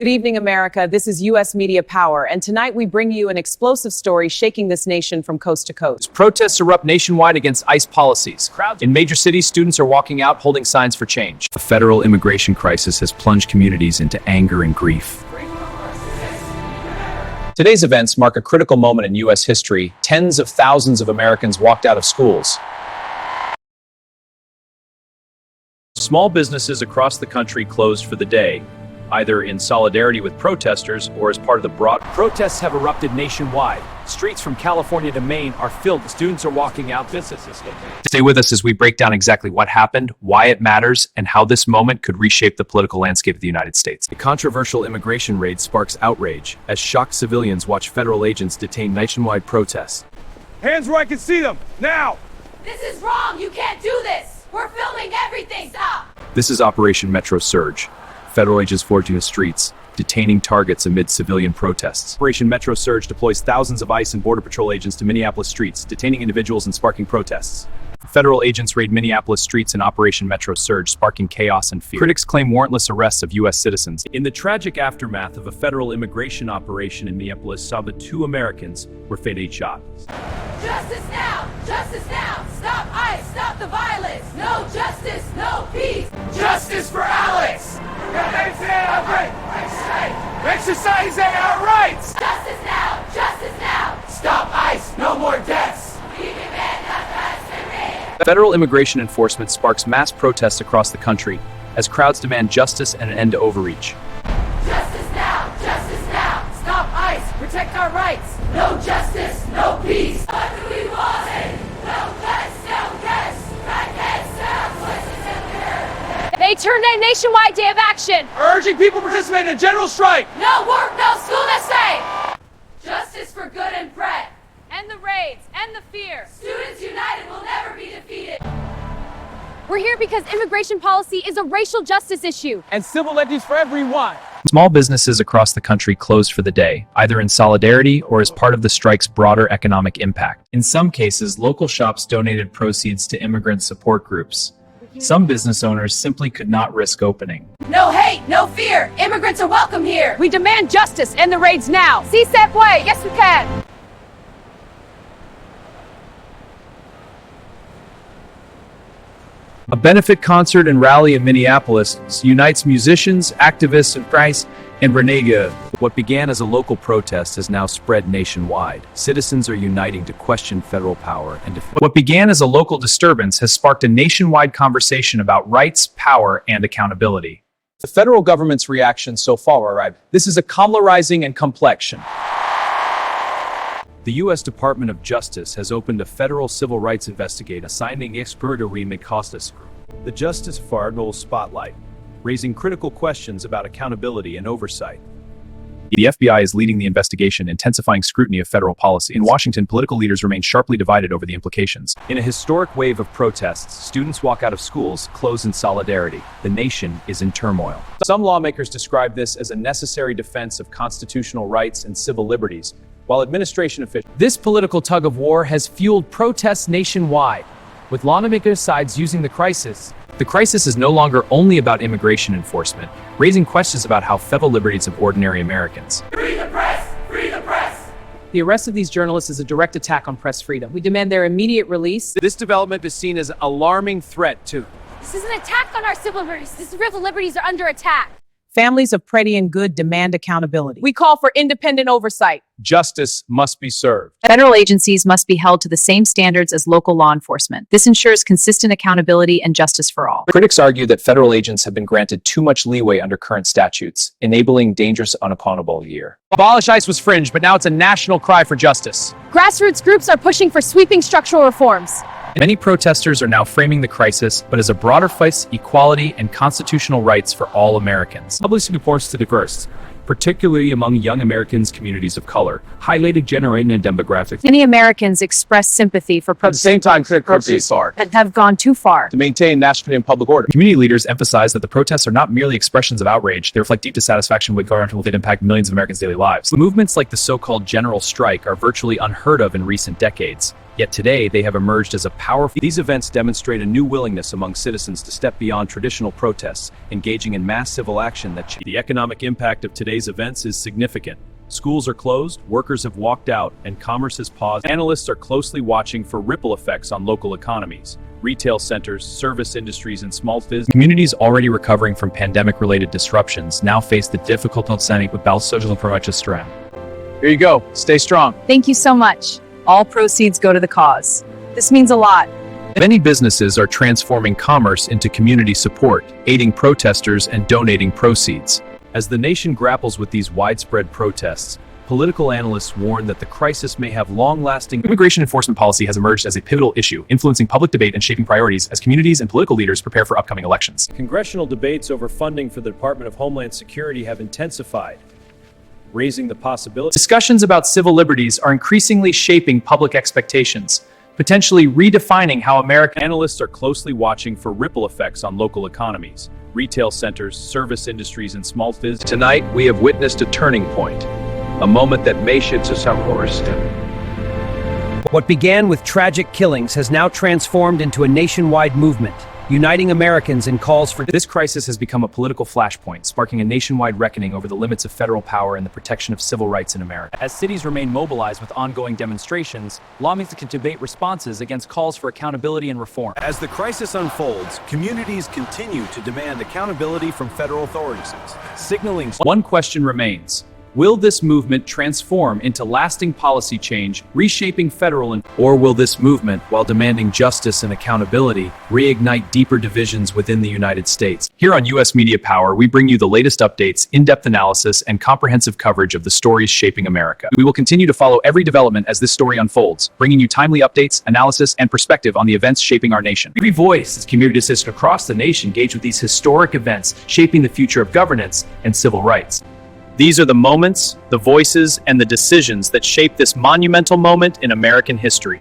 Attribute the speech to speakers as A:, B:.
A: Good evening, America. This is U.S. Media Power, and tonight we bring you an explosive story shaking this nation from coast to coast.
B: Protests erupt nationwide against ICE policies. In major cities, students are walking out holding signs for change. The federal immigration crisis has plunged communities into anger and grief. Today's events mark a critical moment in U.S. history. Tens of thousands of Americans walked out of schools. Small businesses across the country closed for the day, either in solidarity with protesters or as part of the broad. Protests have erupted nationwide. Streets from California to Maine are filled. Students are walking out. Businesses. Stay with us as we break down exactly what happened, why it matters, and how this moment could reshape the political landscape of the United States. The controversial immigration raid sparks outrage as shocked civilians watch federal agents detain nationwide protests.
C: Hands where I can see them, now!
D: This is wrong! You can't do this! We're filming everything! Stop!
B: This is Operation Metro Surge. Federal agents forging the streets, detaining targets amid civilian protests. Operation Metro Surge deploys thousands of ICE and Border Patrol agents to Minneapolis streets, detaining individuals and sparking protests. Federal agents raid Minneapolis streets in Operation Metro Surge, sparking chaos and fear. Critics claim warrantless arrests of U.S. citizens. In the tragic aftermath of a federal immigration operation in Minneapolis, saw the two Americans were fatally shot.
D: Justice now! Justice now! Stop ICE! Stop the violence! No justice! No peace!
C: Justice for Alex! Exercising our rights!
D: Justice now! Justice now!
C: Stop ICE! No more deaths!
D: We demand not less.
B: Federal immigration enforcement sparks mass protests across the country as crowds demand justice and an end to overreach.
D: Justice now! Justice now! Stop ICE! Protect our rights! No justice! No peace! What do we want? No cuts! No cuts! Crackheads! No voices in here!
E: They turned a nationwide day of action!
C: Urging people to participate in a general strike!
D: No work, no school, no say! Justice for good and Brett!
E: And the raids, and the fear.
D: Students united will never be defeated!
E: We're here because immigration policy is a racial justice issue.
C: And civil liberties for everyone!
B: Small businesses across the country closed for the day, either in solidarity or as part of the strike's broader economic impact. In some cases, local shops donated proceeds to immigrant support groups. Some business owners simply could not risk opening.
D: No hate, no fear! Immigrants are welcome here!
E: We demand justice and the raids now. Si se puede. Yes, we can.
B: A benefit concert and rally in Minneapolis unites musicians, activists, and Price and Renega. What began as a local protest has now spread nationwide. Citizens are uniting to question federal power and what began as a local disturbance has sparked a nationwide conversation about rights, power, and accountability. The federal government's reaction so far arrived. This is a Kamala rising and complexion. The U.S. Department of Justice has opened a federal civil rights investigation assigning expertise Mecostas. The Justice Federal Spotlight, raising critical questions about accountability and oversight. The FBI is leading the investigation, intensifying scrutiny of federal policy. In Washington, political leaders remain sharply divided over the implications. In a historic wave of protests, students walk out of schools, close in solidarity. The nation is in turmoil. Some lawmakers describe this as a necessary defense of constitutional rights and civil liberties, while administration officials. This political tug of war has fueled protests nationwide, with lawmaker sides using the crisis. The crisis is no longer only about immigration enforcement, raising questions about how federal liberties of ordinary Americans.
D: Free the press! Free the press!
A: The arrest of these journalists is a direct attack on press freedom. We demand their immediate release.
B: This development is seen as an alarming threat to.
E: This is an attack on our civil liberties. These civil liberties are under attack.
A: Families of Pretty and Good demand accountability. We call for independent oversight.
B: Justice must be served.
F: Federal agencies must be held to the same standards as local law enforcement. This ensures consistent accountability and justice for all.
B: Critics argue that federal agents have been granted too much leeway under current statutes, enabling dangerous unaccountable year. Abolish ICE was fringe, but now it's a national cry for justice.
E: Grassroots groups are pushing for sweeping structural reforms.
B: Many protesters are now framing the crisis, but as a broader fight, equality and constitutional rights for all Americans. Public support to diverse, particularly among young Americans, communities of color, highlighted generating and demographics.
F: Many Americans express sympathy for
C: At the same time, critics are
F: and have gone too far.
B: To maintain national and public order. Community leaders emphasize that the protests are not merely expressions of outrage, they reflect deep dissatisfaction with government that impact millions of Americans' daily lives. Movements like the so-called general strike are virtually unheard of in recent decades, Yet today, they have emerged as a powerful. These events demonstrate a new willingness among citizens to step beyond traditional protests, engaging in mass civil action that the economic impact of today's events is significant. Schools are closed, workers have walked out, and commerce has paused. Analysts are closely watching for ripple effects on local economies. Retail centers, service industries, and small business communities already recovering from pandemic-related disruptions now face the difficult outstanding with social strand.
C: Here you go. Stay strong.
F: Thank you so much. All proceeds go to the cause. This means a lot.
B: Many businesses are transforming commerce into community support, aiding protesters and donating proceeds. As the nation grapples with these widespread protests, political analysts warn that the crisis may have long-lasting.
G: Immigration enforcement policy has emerged as a pivotal issue, influencing public debate and shaping priorities as communities and political leaders prepare for upcoming elections.
B: Congressional debates over funding for the Department of Homeland Security have intensified, raising the possibility.
G: Discussions about civil liberties are increasingly shaping public expectations, potentially redefining how American
B: Analysts are closely watching for ripple effects on local economies, retail centers, service industries, and small business. Tonight, we have witnessed a turning point, a moment that may shift to some course.
H: What began with tragic killings has now transformed into a nationwide movement, uniting Americans in calls for.
G: This crisis has become a political flashpoint, sparking a nationwide reckoning over the limits of federal power and the protection of civil rights in America.
I: As cities remain mobilized with ongoing demonstrations, lawmakers can debate responses against calls for accountability and reform.
B: As the crisis unfolds, communities continue to demand accountability from federal authorities, signaling.
G: One question remains. Will this movement transform into lasting policy change, reshaping federal or will this movement, while demanding justice and accountability, reignite deeper divisions within the United States? Here on U.S. Media Power, we bring you the latest updates, in-depth analysis, and comprehensive coverage of the stories shaping America. We will continue to follow every development as this story unfolds, bringing you timely updates, analysis, and perspective on the events shaping our nation. Every voice as communities across the nation engage with these historic events, shaping the future of governance and civil rights. These are the moments, the voices, and the decisions that shape this monumental moment in American history.